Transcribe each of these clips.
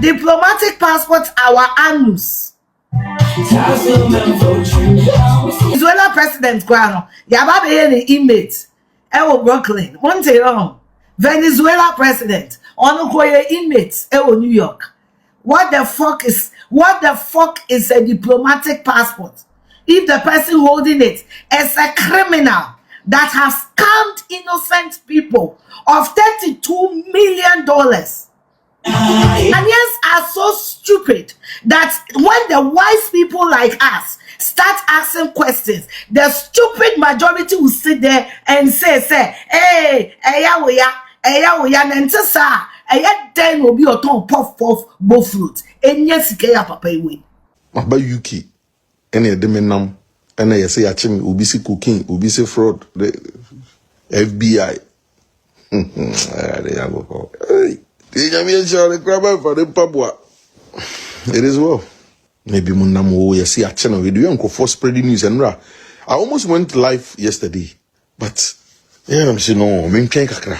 Diplomatic passports our annus. Venezuela president Guano, Yababe inmate, Ewo Brooklyn, Monte wrong. Venezuela president, Onukoye inmates, Ewo New York. What the fuck is a diplomatic passport? If the person holding it is a criminal that has scammed innocent people of $32 million. Ghanaians are so stupid that when the wise people like us start asking questions, the stupid majority will sit there and say, hey, Nentesa, then will be a ton puff both fruit. And yes, papa away. About UK, any of them nam, and I say, Achim, Ubisi cooking, Ubisi fraud, the FBI. There you go. Hey. It is well. Maybe Munamo, you see a channel with you for spreading news and I almost went live yesterday, but yeah, I'm saying no, I'm kakra.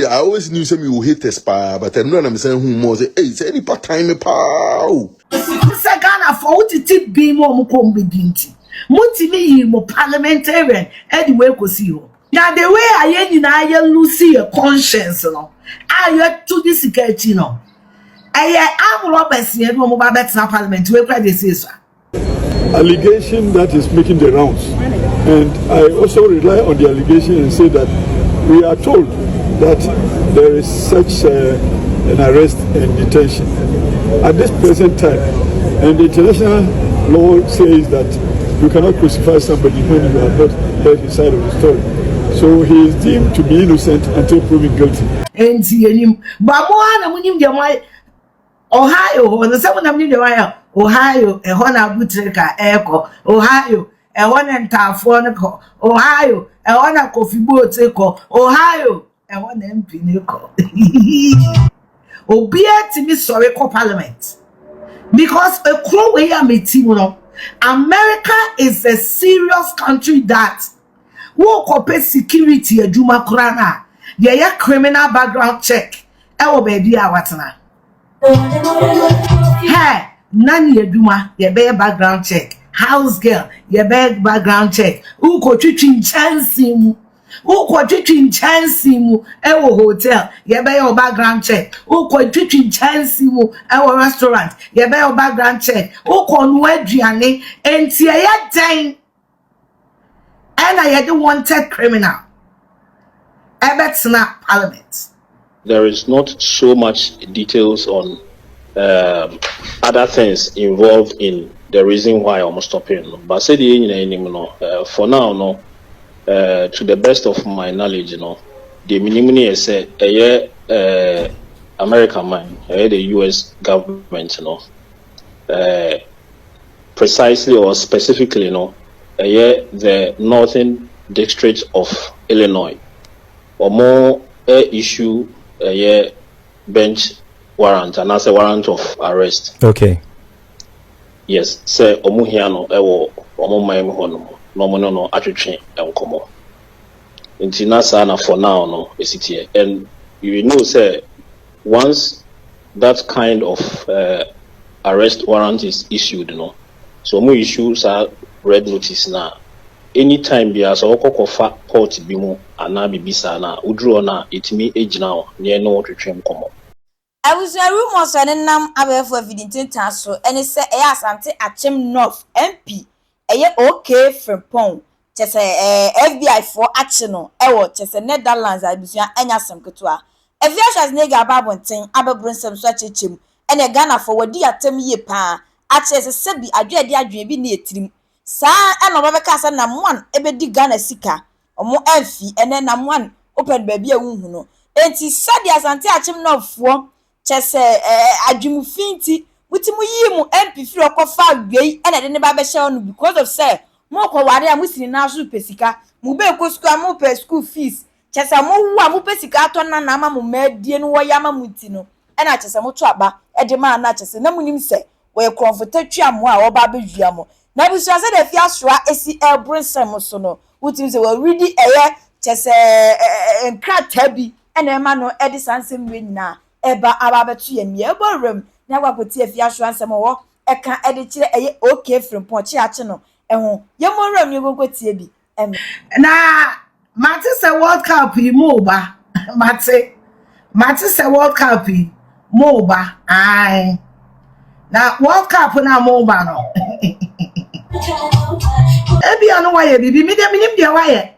I always knew some you hate us, but I know I'm saying who more say, hey, it's any part time pow. Sagana for to be more mukombi dinty. Muntini mo parliamentarian anyway ko see you. Now the way I lose your conscience, no. I to this security, no. I'm Roberts here, no mobile parliament. Where they say so. Allegation that is making the rounds, and I also rely on the allegation and say that we are told that there is such an arrest and detention at this present time, and the international law says that you cannot crucify somebody when you have not heard his side of the story. So he is deemed to be innocent until proven guilty. And see him, but one when you Ohio, and the seven of the Ohio, a Hona Butreka, Echo, Ohio, a Hona Tafonico, Ohio, a Hona Coffee Boat Echo, Ohio, a one MP Nico. Obia to me, sorry, Parliament. Because a crow way I'm a America is a serious country that who copy security a Juma Kurana. Yeah, criminal background check. Ewo baby awatana. Hey, nani ya Juma, ya be background check. House girl, ya be background check. Who ko chichi chansimu. Who ko chichi chansimu. Ewo hotel, ya be your background check. Who ko chichi chansimu. Ewo restaurant, ya be your background check. Who ko nwedriane enti ya den. And I had the wanted criminal. Not parliament. There is not so much details on other things involved in the reason why I'm stopping. But say the for now, no. To the best of my knowledge, the minimum is American man, the U.S. government, precisely or specifically, the Northern District of Illinois, or more issue bench warrant and as a warrant of arrest. Okay. Yes, say omuhiano ewo omumaim hono no atwetwe enkomo. Nti na sa na for now no esitie, and you know say once that kind of arrest warrant is issued, so more issues are red notice now. Anytime be as okokofa court bi mu ana bibisa na udru na etimi ejina ne no twetwem komo. I was a rumor saying nam abefo evidence taso and say asante Achem North MP okay Frimpong chese FBI for action no ewo chese Netherlands abusua anya sem ketua Afia shas nega babonten abebronsem so achechim ene Ghana for wadi atem ye pa achese sebi adwede adwe bi na etirim sa eno babeka sa na one ebedi Ghana sika omo amfi ene na one open baby ehunhu no enti sadi asante Achem North for chese adwumufinti wutimu yimu MP free okofa agwei ene de ne ba be hye no because of say mo ko ware a musini na so pesika mu be ko school mo pe school fees chese mo wu a mo pesika to na na ma mo madie no wo yama muti no ena chese mo to aba e de ma na chese na munim se we comfortatu amo a wo ba be dua mo na bi so se de fia soa esi elbrinsem so no wutim se we ready chese enkra tabi ene ma no edi sansem we nyina eba ababetu ye mi ebo rem na gwakoti Afia hwo ansem wo eka edi kire eye okay Frimpong chi ache no eho ye mo rem ni gogotie bi na mate se World Cup yi mo ba mate se World Cup yi mo ba ai na World Cup na mo ba no ebi anu waye bibi mi de minim de waye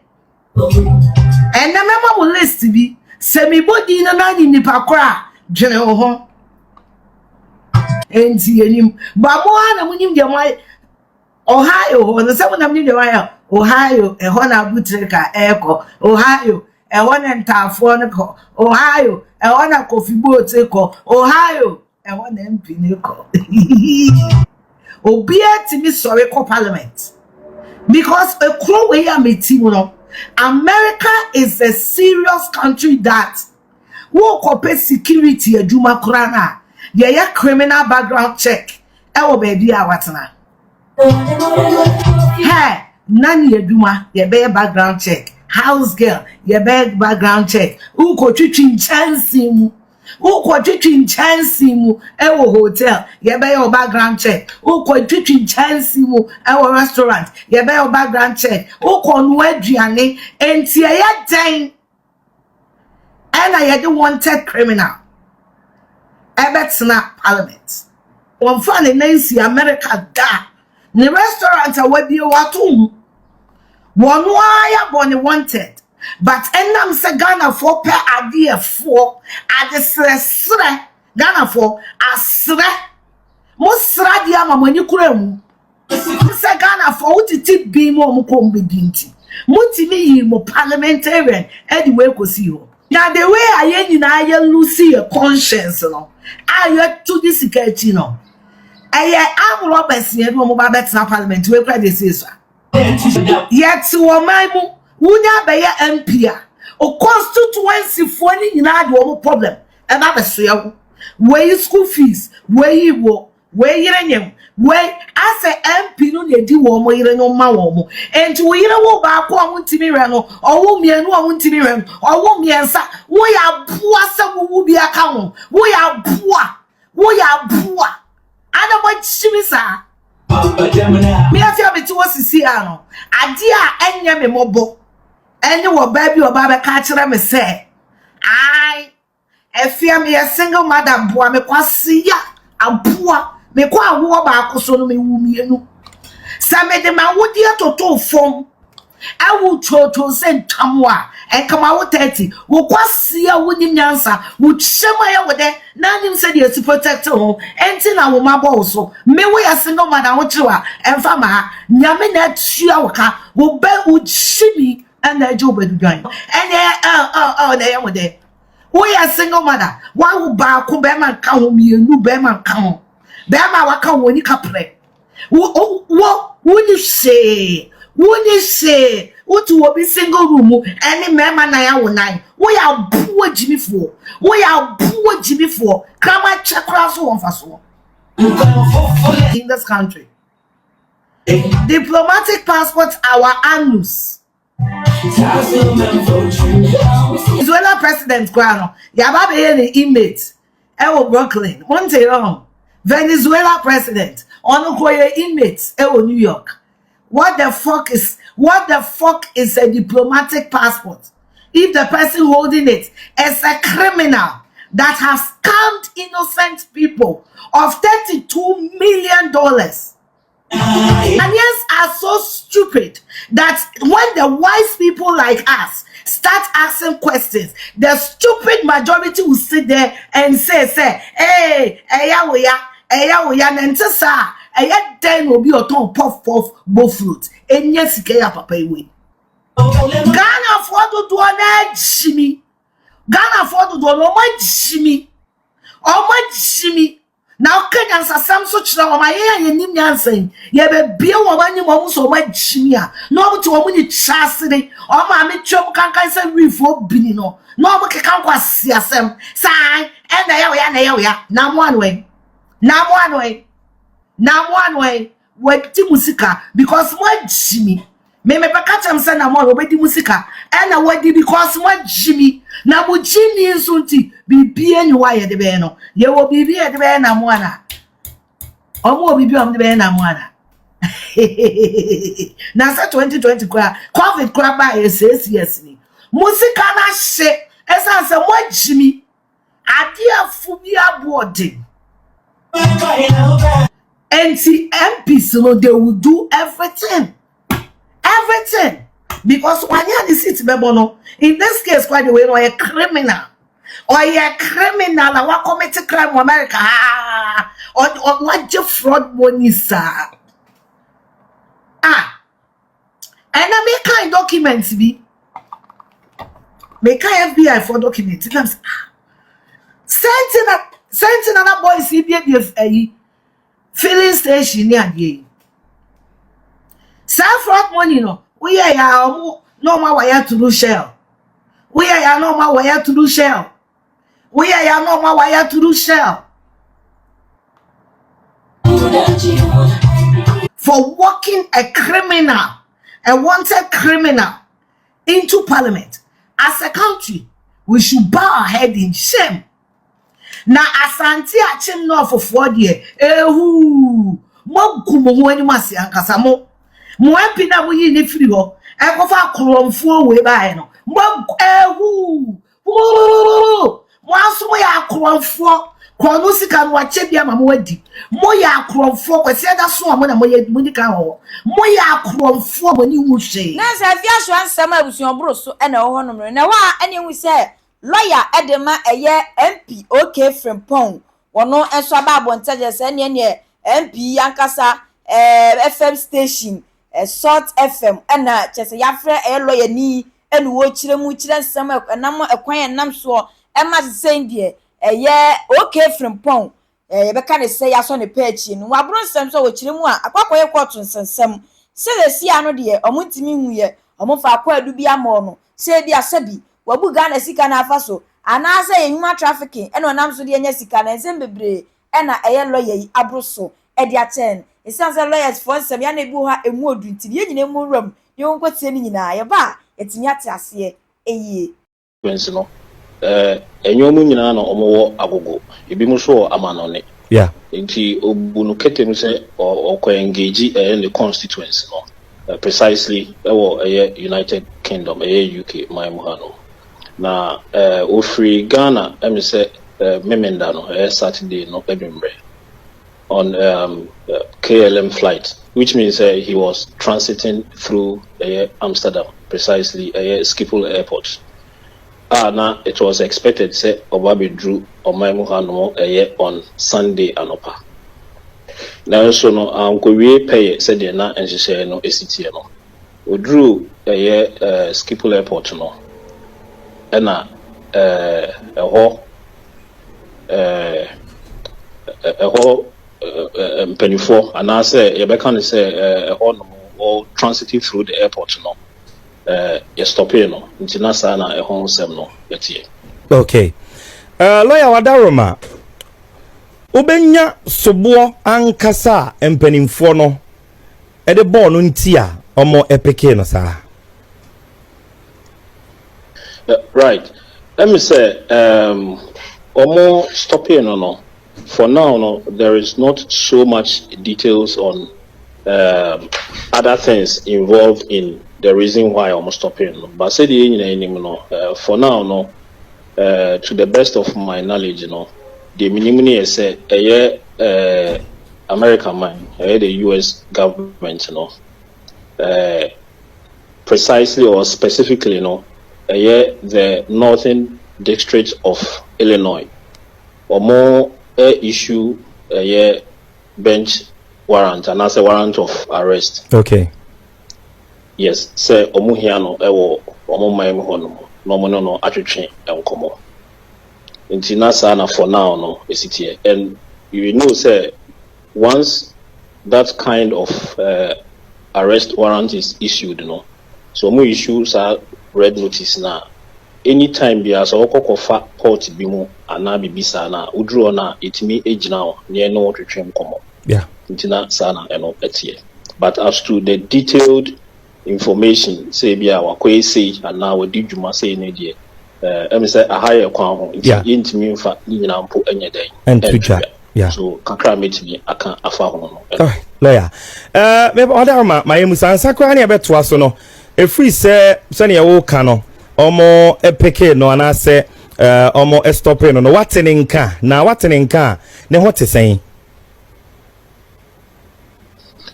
enna mema mo list bi se mi body na ni nipa kora dwene ho enti enim ba mo ana munim de waye Ohio ho no se mo na munim de waye Ohio ho na butreka eko Ohio ho na ntafo ne ko Ohio ho na coffee boat ko Ohio ho na MP ne ko obia timi sorry ko parliament because a crow we am no America is a serious country that wo kope security aduma krana ye criminal background check e wo baby a watena hey nani aduma ye be background check house girl ye be background check uko twitwin chance mu uko twitwin chance mu e wo hotel ye be your background check uko twitwin chance mu e wo restaurant ye be your background check uko no aduane enti ye den and I had wanted criminal ebetna parliament one fan in Nancy America da the restaurant awadi watum one wire bonny wanted but enam se Ghana for per idea for at the sre Ghana for asre mo sra dia mamani kuremu se Ghana for utiti bi mo kombe binti mutimi yi mo parliamentarian anyway ko si ho na the way aye nyina aye lose your conscience no aye to this security no aye am robbers ye no mo ba betina parliament we kra dey say so yet wo maimu wunya be ye MP a o constituency for ni nyina de wo problem e ba be so ye we school fees we wo we yirenyem we as a MP no ne di wo mo yire no ma wo mo enti wo yire wo ba ko wo ntimi re no owo mienu wo ntimi re owo miensa wo ya bua se wo bi aka ho wo ya bua ana mo chimisa mi afia beti wo sisi ano ade a enye me mobo ene wo ba bi oba be ka kire me se ai Afia me a single mother bua me kwase ya abua me kwa wo ba akoso no me wumienu sa me de ma wodi atoto fom awu toto se ntwamwa e kama wo 30 wo kwase ya woni nyansa wo chema ya wo de na nim se de protect ho enti na wo mabo so me wo ya single mother wo chiwa emfa ma nyame na tua wo ka wo ba wo chimi ana jo badudwan ene na ya wo de wo ya single mother wa wo ba ko be man ka ho mienu be man ka ho be ma waka woni kapre woni say utu obi single room any mema na ya wo nine wo ya buo jimifo kama chakra so won faso in this country diplomatic passport our annus Venezuela president Guano yaba be any inmate e wo Brooklyn one day wrong Venezuela president onukoye inmates New York. What the fuck is a diplomatic passport if the person holding it is a criminal that has scammed innocent people of $32 million? Ghanaians are so stupid that when the wise people like us start asking questions, the stupid majority will sit there and say, hey, eya nentesa eya den obi oton puff bo fruit enye sike ya papa iwe Ghana for do na jimi Ghana for do no ma jimi na Kenya sasam so chira o ma ye nim nyansen ye be bie wo ma nyim o so ma jimi a no mo te wo ni chasere o ma me twom kankan se rifo bini no mo kekan kwa siasem sai enda ya na mo anwe na one way what musika because what jimmy me baka cham say na mo obedi musika e na wadi because what Jimmy na mo Jimmy nsunti bibi enyiwa ye de be no ye wo bibi ye de be na mo ana omo bibi om de be na mo ana na sa 2020 kwa covid kwa ba yes ni musika na hye esa say mo Jimmy ade afu bi abode and see MPs, you know, they will do everything. Everything. Because when you are the city, in this case, quite the way, or a criminal. Or a criminal, or what commit crime in America. Or what your fraud money, sir. And I make kind documents be. Make FBI for documents. Send another boy CBA filling station near the fraud money no we are no more wire to do shell. We are no more wire to do shell. We are no more wire to do shell. For walking a criminal, a wanted criminal into parliament. As a country, we should bow our head in shame. Na asante achim no for 4 years ehu mo gumo ani mase ankasa mo ampi na mo yi ne firi ho e ko fa kromfo we bae no mo ehu mo aso ya kromfo kono sika no ache bia ma mo wadi mo ya kromfo kwese da so mo na mo ye mo dika ho mo ya kromfo mo ni hu hwe na se Afia so ansam abusuon bro so e na ho no na wa ene hu se lawyer edema eye MP okay Frimpong wono enso ababo ntaje se ne MP yankasa FM station Salt FM na chese yafre lawyer ni enu wo kiremu kire nsem enam ekwan enam so ma se ndie eye okay Frimpong ye beka ne se yaso ne page no wabro nsem so wo kiremu a akwakoye kotu nsensem se le si ano de omuntimi hu ye omufa akwa adu bi amo no se bi asabi wabu Ghana sika na afaso anase human trafficking eno nam so de enya sika na ensem bebre ena eye lawyer yi abroso e dia 10 esanse lawyers for nsem ya na ebu ha emu odu nti ye nyina mu ram ye wonko tie ni nyina ye ba etimi ate ase eyie Constituency no enyomu nyina na omowo agogo ebi mu so amanone yeah nti obunu ketem se okọ engage in the constituency no precisely United Kingdom UK my muhano na ofri Ghana emi se memenda no Saturday no Edinburgh on KLM flight, which means he was transiting through Amsterdam, precisely Schiphol airport. Now it was expected say Obabi drew Omaimuhano on Sunday anopa. Now so no we pay said na and she say no ACT no. We drew Schiphol airport no. Ena mpanifo anase yebeka ne say no transiting through the airport no you stop here no nti na sa na sem no yetie. Okay, lawyer Wadaroma obenya sobo ankasa mpanimfo no e de ball no ntia omo epeke no sa. Right, let me say omo stop here no. For now, no, there is not so much details on other things involved in the reason why I'm stopping. But say for now, no, to the best of my knowledge, the minimum is American man, the U.S. government, precisely or specifically, the Northern District of Illinois, or more. Issue a bench warrant and as a warrant of arrest. Okay. Yes, say omuhiano ewo omomaim hono no atwetwe enkomo. Nti na sa na for now no esitie and you know say once that kind of arrest warrant is issued so mo issues are red notice na anytime be as okokofa port bi mu ana bibisa na udru na etimi ejina o ne no twetwem komo yeah ntina sana eno etie but as to the detailed information say bia wakoye say and now we did juma say ne de say a higher kwan ho intimi mfa ni nyina mpo enye den yeah so kakra metimi aka afa ho no lawyer me order ma yemusa ansakwa na beto aso no e free say ne wo ka no omo epeke no ana say omo stopping no watene nka na watene nka ne ho tesen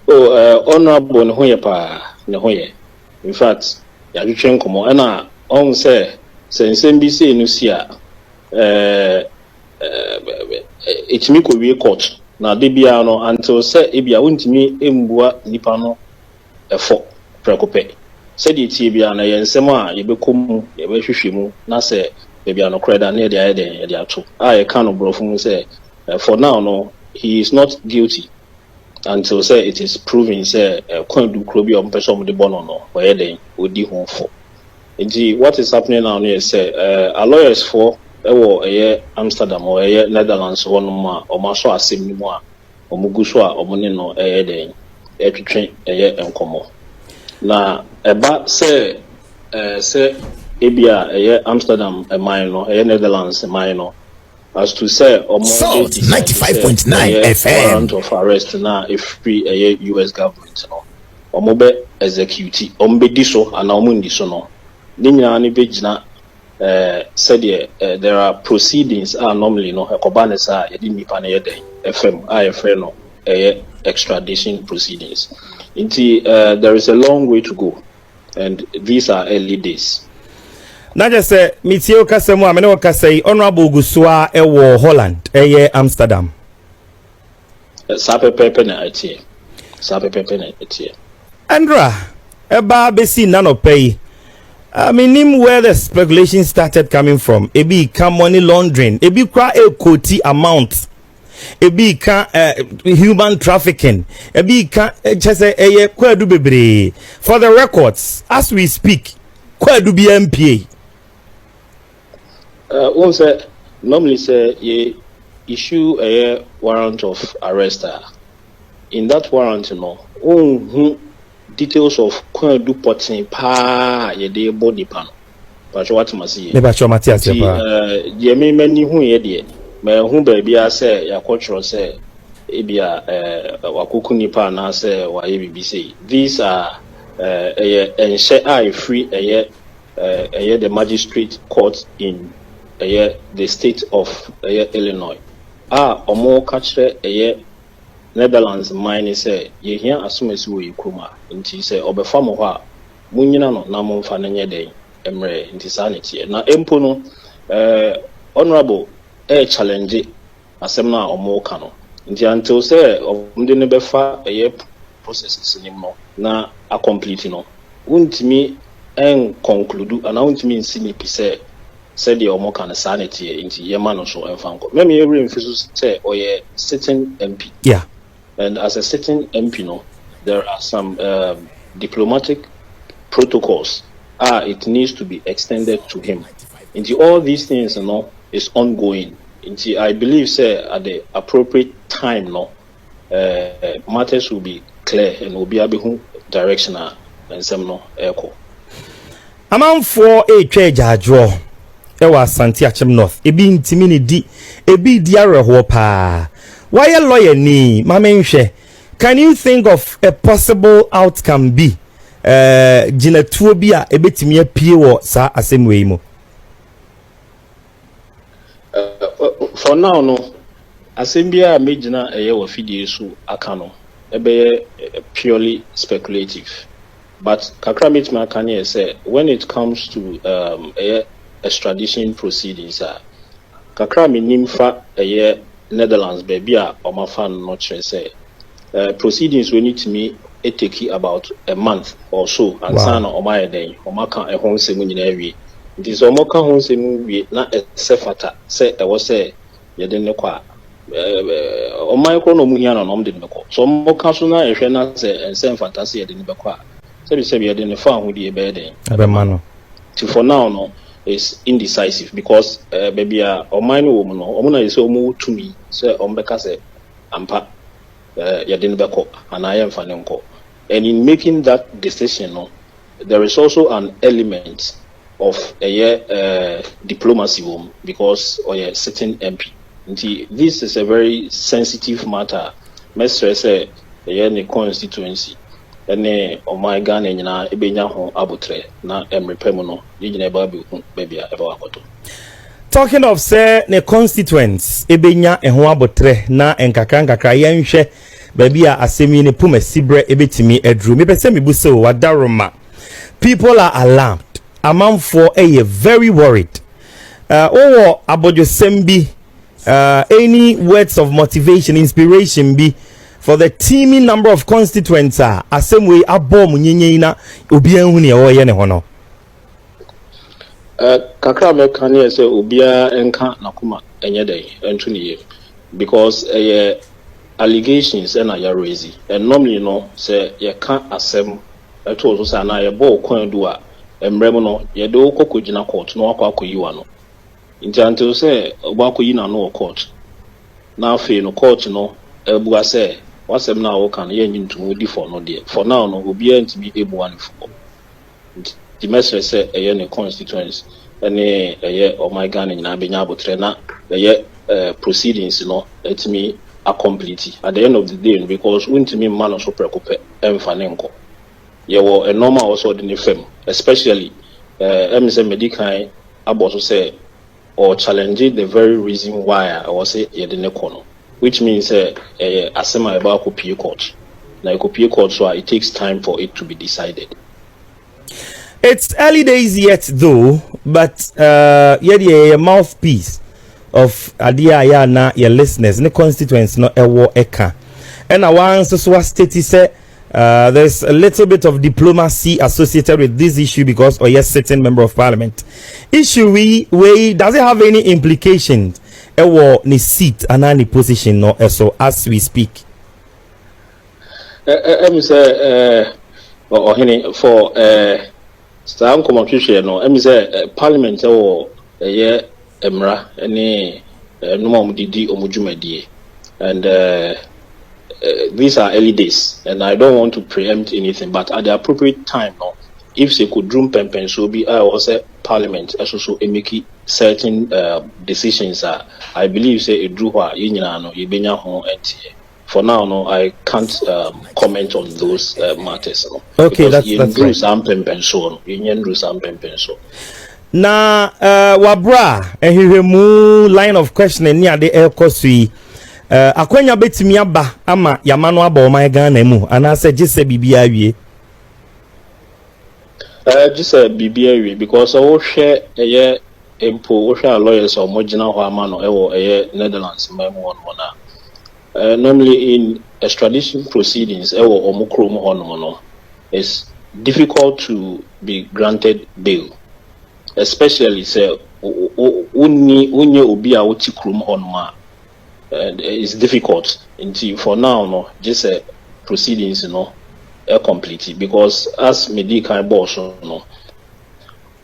honorable no ye pa ne ho ye in fact ya twetwe nkomo na on say nsem bi say no sia etimi ko wie court na de bia no until say e bia wontimi embua nipa no efo prekope say de tie bia na ye nsem a ye bekom ye behwehwe mu na say bia no kreda na de ayede ye de ato ye kan no brofo mu say for now no he is not guilty until say it is proven say kwan du kro bi o person de bono no o ye den odi ho fo. Indeed, what is happening now is say our lawyers for Amsterdam or Netherlands one or Maso Asem ni mo omuguswa omone no den etwetwe enkomo na eba say ebia Amsterdam mine no Netherlands mine no as to say Salt 95.9 FM warrant of arrest na if free US government no omobe execute ombe diso ana omundi so no ninyana ni begina said there are proceedings are normally no ekobanesa yedi nipa na yeden FM IFN no extradition proceedings there is a long way to go and these are early days. Na just say mitio kasemu amene wakasai honorable Akosua ewo Holland Amsterdam sapepepe na etie Andra eba besi nano pay I mean, where the speculation started coming from. Ebi can money laundering. Ebi kwa koti amount. Ebi can human trafficking. Ebi can just say kwa du bebre. For the records, as we speak, kwa du BMPA. One say normally say ye issue a warrant of arrest. In that warrant, details of kwan du potin pa ye de body pan but what must see never sure Matthias ye me mani hu ye de me hu ba bia say ya culture say e bia wakoku nipa na say wa ye bibi say these are enche free the magistrate court in the state of Illinois omo kachre Netherlands mine say ye here asumesi wo yikruma nti say obefa mo ho a munyina no na mo mfa nanye den emre nti sanity na empo no honorable challenge asem na omo ka no nti until say omde ne befa processes ni mo na a complete no untimi conclude ana untimi nsinipi say the omo ka na sanity nti ye ma no so emfa nko me me remfisu say oye sitting MP and as a sitting MP, there are some diplomatic protocols. It needs to be extended to him. Into all these things, is ongoing. Into I believe, say at the appropriate time, matters will be clear and will be able directional and some echo. Amount for a trade draw. Ewa Santi Achem North. Ebi intimini di. Ebi diare hopa. Why a lawyer ni mamenhwe? Can you think of a possible outcome be jinatuo bi a ebetimi apie wo sa asem wei mu? For now no asem bia mejina wo fidie so aka no ebe purely speculative, but kakra metima aka ne say when it comes to extradition proceedings kakra menim fa Netherlands baby or fan not say proceedings we need to me it take about a month or so and sana or my day or maka a home semu in every it is omoka home semu not a sefata say I was say you didn't kwa o my chrono muhiana no didn't go so moka so na ehwe na say and same fantasy you didn't kwa say you didn't find who the bed for now no is indecisive because baby or mine woman no omuna is omu to me say ombeka say ampa ya den beko and I am fanenko and in making that decision no there is also an element of diplomacy because sitting MP. This is a very sensitive matter. Mr. say the constituency and my gun and ebenya ho abutre na emrepemuno yigina baby abakoto. Talking of say the constituents ebenya ho abutre na enkakra yenhwe baby a asemi ne puma sibre ebetimi edru me pese me buse o Dr0p. People are alarmed. Amanfo very worried. Abojo sembi any words of motivation, inspiration be for the teeming number of constituents Asem we abom nyenye na obi anhu ne ye ne hono. Kakra me kan ye say obia enka nakuma enye dey entu ne ye because allegations na ya raise and normally no say ye kan Asem eto so say na ye bo kwan do a emrem no ye do kokogina court no akwakoyiwa no until say obakoyi na no court na afi no court no ebu say wasem na wo kan ye nyintu di for no dey for now no obi antimi ebu one for the message say ne constituency ene oh my god nyina benya abotre na proceedings no etimi complete at the end of the day because untimi man so prekope emfanenko ye wo a normal also the fem especially say medical aboso say or challenging the very reason why I was say ye the nekono, which means asema about copy court. Now copy court, so it takes time for it to be decided. It's early days yet though, but the mouthpiece of Adia na your listeners, the constituents no ewo eka. And I want to state say there's a little bit of diplomacy associated with this issue because certain member of parliament issue we does it have any implications ni seat and any position no so as we speak. Say for some communication no say parliament emra any no didi omujumedie and these are early days, and I don't want to preempt anything. But at the appropriate time, no, if they could drum pempen, so be also Parliament, also make certain decisions. I believe say it drew for now, no, I can't comment on those matters. No, okay, that's right. Na wabra ehiremu line of questioning near the Akosua. Akwenya betimi aba ama yamano aba o my Ghana mu anase gise bibia wie gise bibia wie because o hwe empo o hwe lawyers o mogina ho ama no ewo Netherlands memo on na normally in extradition proceedings ewo omukrom hono no it's difficult to be granted bail, especially say unye obi a oti krom hono and it's difficult until for now no just proceedings complete because as medical boss no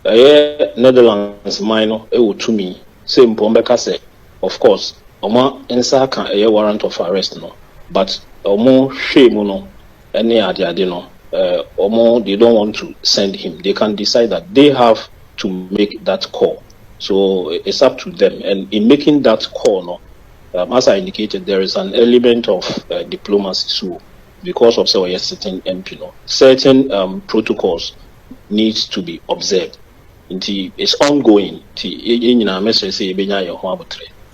Netherlands minor to me same pombeka say of course oma ensa kan warrant of arrest no but omo shame no any ade no omo they don't want to send him. They can decide that they have to make that call, so it's up to them. And in making that call no as I indicated, there is an element of diplomacy. So, because of certain MP, certain protocols needs to be observed. It's ongoing.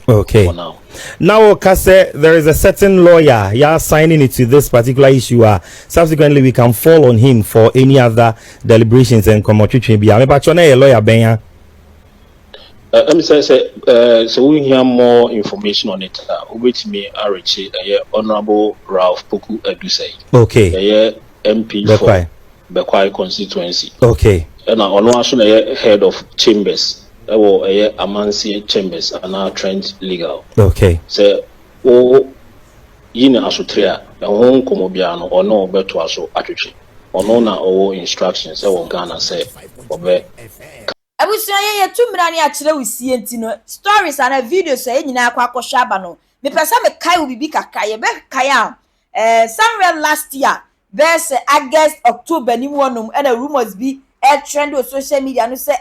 Okay. For now. Now, Kase, there is a certain lawyer signing it to this particular issue. Subsequently, we can fall on him for any other deliberations and commodity. But you're a lawyer, Benya. So we hear more information on it. With me, Honorable Ralph Poku Edusei. Okay. MP for Bekwai Constituency. Okay. And I'm also head of chambers. Amansi Chambers and Trent Legal. Okay. So, yina asutria ehon komobiano ono beto aso atwetwe ono na o instructions e won Ghana say obe abusia ye tumira ne akire wisie ntino stories and videos e nyina akwa aba no me pesa me kai obibi kakra ye be kai somewhere last year there's August October ni wonum and the rumors be a trend on social media no say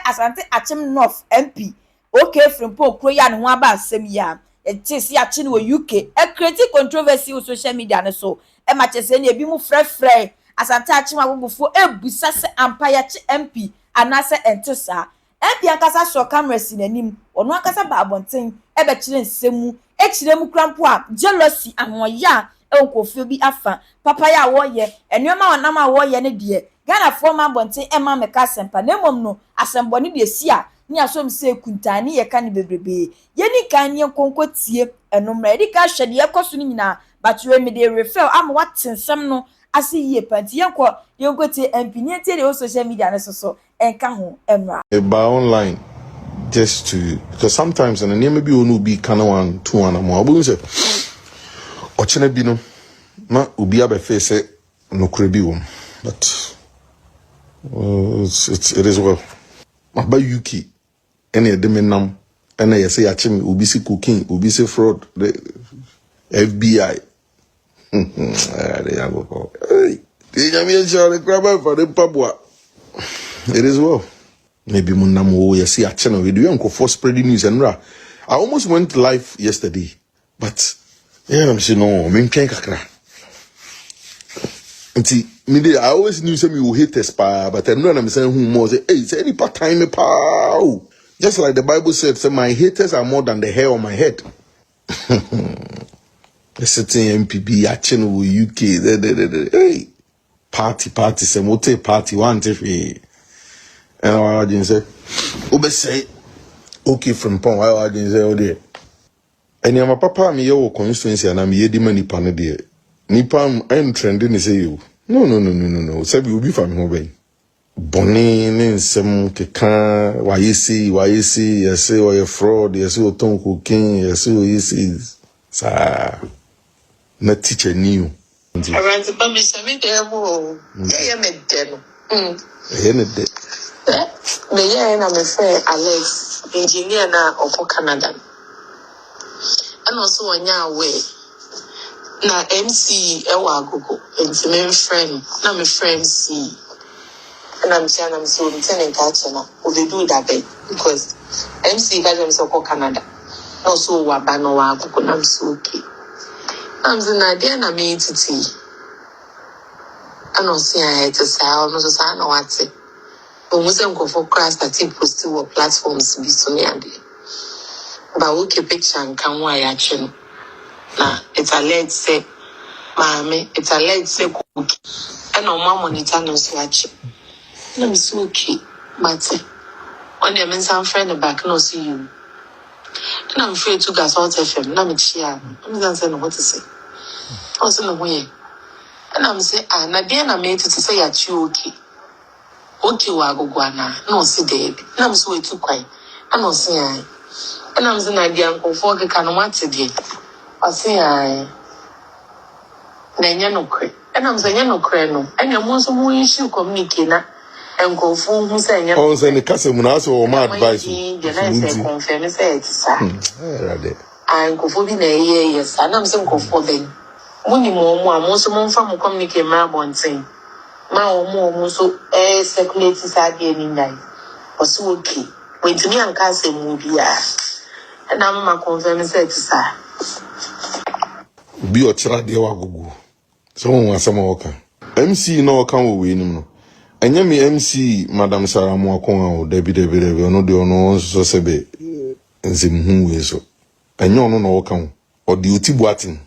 asante achim north MP okay Frimpong kroya no aba asem ya it is ya chi no UK a create controversy on social media no so e ma chese na ebi mu frɛ asante achim agogofo ebusa se empire chi MP anase entosa MP ankasa so cameras nanim ono ankasa ba abonten e be kire nsemu e kire mu krampo a jealousy ahoya enkofio bi afa papa ya woye enuoma wonam a woye ne de Ghana former bonten ema meka sempa na mom no asembo ne de sia ni asom se kuntani ye kan bebrebe ye ni kan ye konkotie enomra di ka hwede ye koso ni nyina batwe me de refer am watensem no ase ye panti ye nkotie empini tie de social media no so enka ho emra Buy online just to, because sometimes and the maybe onu be kind of 1 2 and more abu say ochene bi no na obi abefe say no krebi wom, but it is well. About UK any de menam and I say achim obi si cooking obi si fraud the FBI they go hey the jam grab for the pabwa. It is well. Maybe munam wo you see a channel we do for spreading news and I almost went live yesterday, but yeah, I'm saying no, me ken kakra. I always knew some you hate us, but I know I'm saying who more say, hey, say any part time me pow. Just like the Bible said, say my haters are more than the hair on my head. The sitting MPB action UK, hey, party, some wote party one if and I didn't say, Ube say, okay, Frimpong, I didn't say, oh dear. And my papa, me your constituency, and I'm yedi many pan dear. Nipam, I'm trending, say you. No. Sabi will be from home. Bonin, some keka, why you see, you say, or a fraud, you see, Tom cooking, you see, you see, sir. Not teacher new. Around the baby, some demo. Yeah, me demo. Me, I'm a friend, Alex, engineer now of Canada. And also on your way. Na MC ewa agogo enti me friend na me friend see and I'm saying I'm so intending catch na we do that bit because MC ga dem so ko Canada no so wa ba no wa agogo na so okay I'm saying na dia na me titi I no see I to say I no so say na what o mo se nko for class that post to platforms bi so me ande ba okay picture nkan wa ya cheno. Nah, it's a lead say, Mammy, it's a lead say cookie. And no mamma monitor no swatch. No, Miss Wookie, but when you mean some friend back, no see you. And I'm afraid to gas out of him, no, chia. I'm not saying what to say. I was in the way. And I'm saying, Nadia made to say at you, okay. Okay, wago guana, no, see, Dave. And I'm so too quiet. I don't see I. And I'm saying, Nadia, Uncle Fogg can want today. I say I no cre and I'm saying no cre no and you most of we issue communicate na and go for who say oh say the customer na so my advice the say confirm say it sir and go for be na yes and I'm saying go for them money more most of from communicate ma bonten ma more so circulate side any night or so okay when to me and can say movie and I'm ma confirm say it sir be your child dear wagogo. Someone was some worker. MC no can we win no. And me MC Madam Sarah Mwakon Debbie no de no so sebe nzimhu we so. And no can or the uti boating.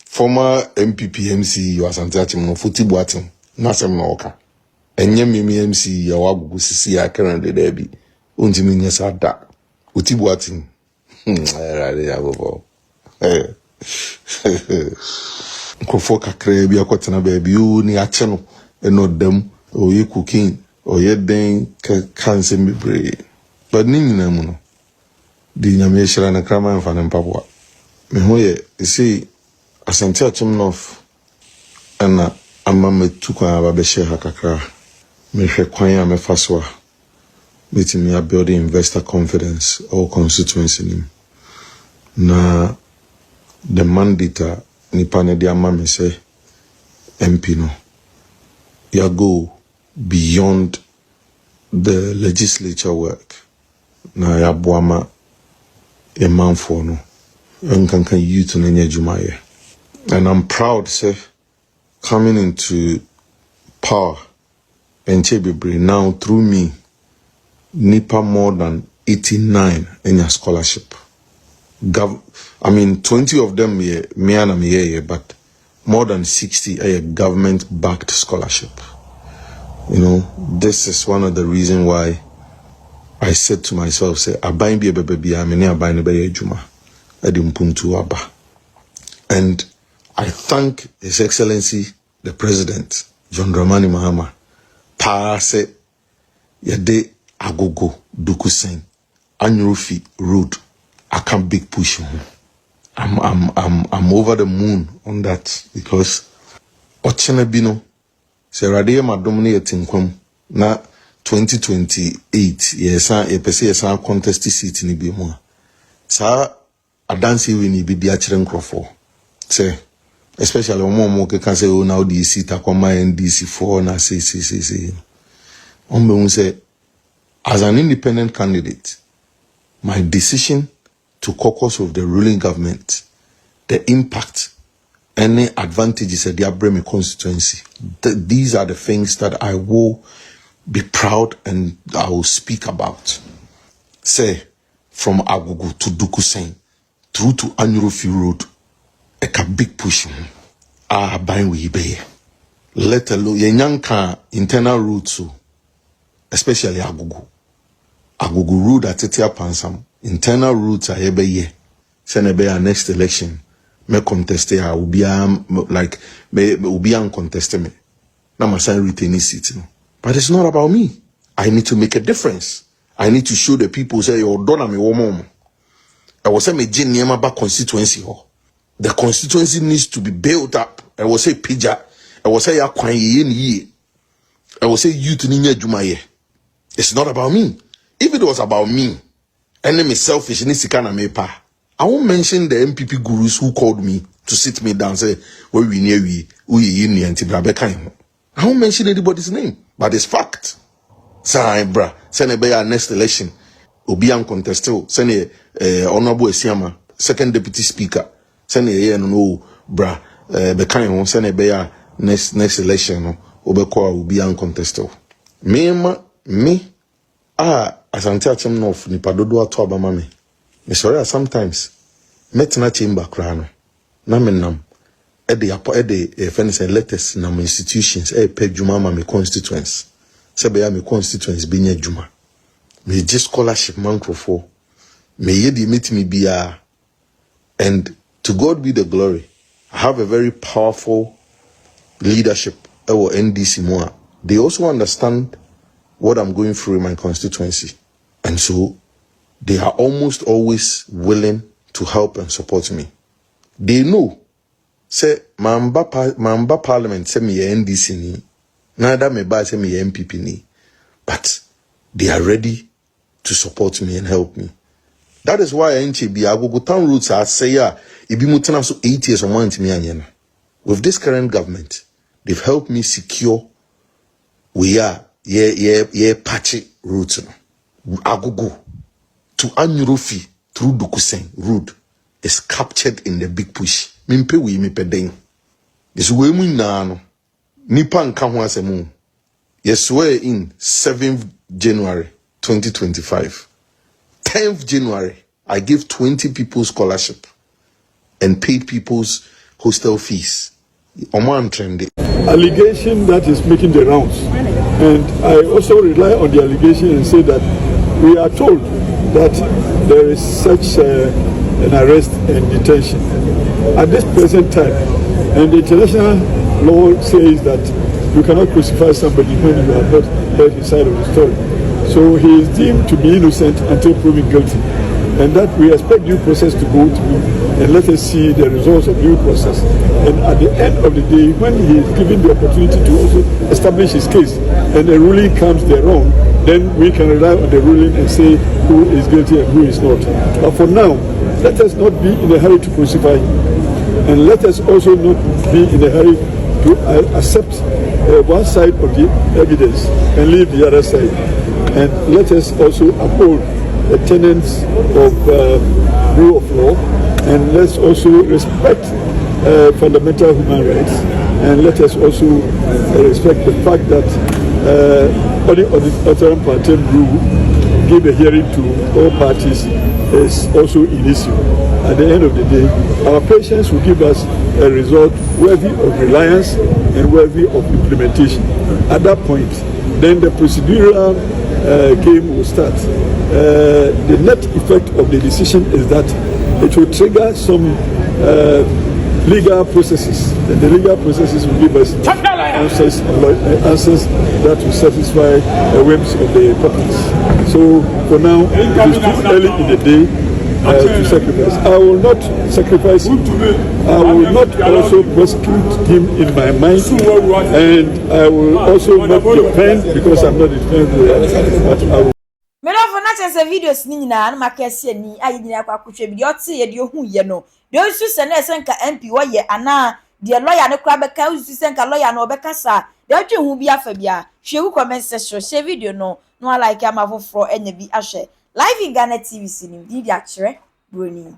Former MPP MC you asante achim no futi boating. Na sem no worker. And me MC ya wagogo sisi ya currently Debbie. Untimi nyesa da. Uti boating. Right ya go. Nkofo kakra bi akotena baby o ni ache no eno dam o ye cooking o ye den kanse mebre but ni nyina mu no di nyame hira na krama mfa ne mpaboa me ho ye isi asante achim nof ana amma metukwa aba be share kakra me hwe kwan a me faso a betimi a build investor confidence or constituency nim na the mandate nipa ne dia ma me say MP no, you go beyond the legislature work. Na ya boama a man for no, nkankan youth no nye jumaye. And I'm proud, sir, coming into power and Chebebre now through me, nipa more than 89 in your scholarship. 20 of them me and me, but more than 60 are government-backed scholarship. You know, this is one of the reasons why I said to myself, say, abain bi baby, I mean, abain be juma, edimpuntu aba. And I thank His Excellency the President John Dramani Mahama. Paase yede agogo dukusen anyurufi road. I can't big push him. I'm over the moon on that because ochene bino se rade ma domine yetinkwam na 2028 yesa contest seat ni bi mu sa adansi we ni bi dia kire nkrofo say especially omo can say oh now the seat akoma NDC4 na say ombe say as an independent candidate my decision to caucus with the ruling government, the impact, any advantages at the Brempomaa constituency. These are the things that I will be proud and I will speak about. Say, from Agugu to Dukusen, through to Anyurufi Road, a big push. Buying we be. Let alone Yanyanka internal routes, especially Agugu. Agugu Road at Tetia Pansam. Internal routes are ebe ye. Senebe our next election. Me contest ya ubia like me ubia contest me. Na ma sign retain seat no. But it's not about me. I need to make a difference. I need to show the people say your dollar me woman. I was say me jin niema ba constituency ho. The constituency needs to be built up. I was say pija. I was say ya kwan ye ni. I was say youth ni nya juma ye. It's not about me. If it was about me, enemy selfish in this kind of mepa. I won't mention the MPP gurus who called me to sit me down and say, where we near we I won't mention anybody's name, but it's fact. Say, bra, send a next election. Obian contested, send Honorable Esiama, second deputy speaker, send a no bra, Bekain, send a next election, Obeko Obian contested. Me, as I'm telling North, Nipadodo to Abamame. Me sorry sometimes. Metna chamber crano. Namenam. Ede fence letters nam institutions pe juma me constituents. Sebeya me constituents binye juma. Me just scholarship mancrofo. Me yedi meet me biya. And to God be the glory. I have a very powerful leadership or NDC more. They also understand what I'm going through in my constituency. And so they are almost always willing to help and support me. They know, say, Mamba Parliament, say me NDC ni, neither me buy say me MPP ni, but they are ready to support me and help me. That is why I go town roots I say ya, ibi mutana so 8 years or more into me anyana. With this current government, they've helped me secure we are patchy routes. Agogo to Anyurufi through Dukusen road is captured in the big push. Mimpe we me pedeng. This way we na nipa nka ho asemu. Yes, we're in 7th January 2025. 10th January, I gave 20 people scholarship and paid people's hostel fees. Allegation that is making the rounds. And I also rely on the allegation and say that we are told that there is such an arrest and detention at this present time. And the international law says that you cannot crucify somebody when you have not heard his side of the story. So he is deemed to be innocent until proven guilty. And that we expect due process to go through, and let us see the results of due process. And at the end of the day, when he is given the opportunity to also establish his case, and the ruling comes thereon, then we can rely on the ruling and say who is guilty and who is not. But for now, let us not be in a hurry to crucify him. And let us also not be in a hurry to accept one side of the evidence and leave the other side. And let us also uphold the tenets of rule of law, and let's also respect fundamental human rights, and let us also respect the fact that the rule give a hearing to all parties is also an issue. At the end of the day, our patience will give us a result worthy of reliance and worthy of implementation. At that point, then the procedural game will start. The net effect of the decision is that it will trigger some legal processes, and the legal processes will give us answers that will satisfy the whims of the populace. So for now, it is too early in the day to sacrifice. I will not sacrifice him. I will not also prosecute him in my mind, and I will also not defend because I'm not defending, but I will. Me no for na chance videos ni nyina na makese ni ayi nyina kwa kutwe bi oti ye de ohu ye no de osu se na ese nka MP wo ye ana de lawyer ne kra beka osu se nka lawyer no obeka sa de atwe hu bi afa bia hwewu comment section share video no no like am afoforo enya bi ahwe live in Ghana TV sinim di akire broni.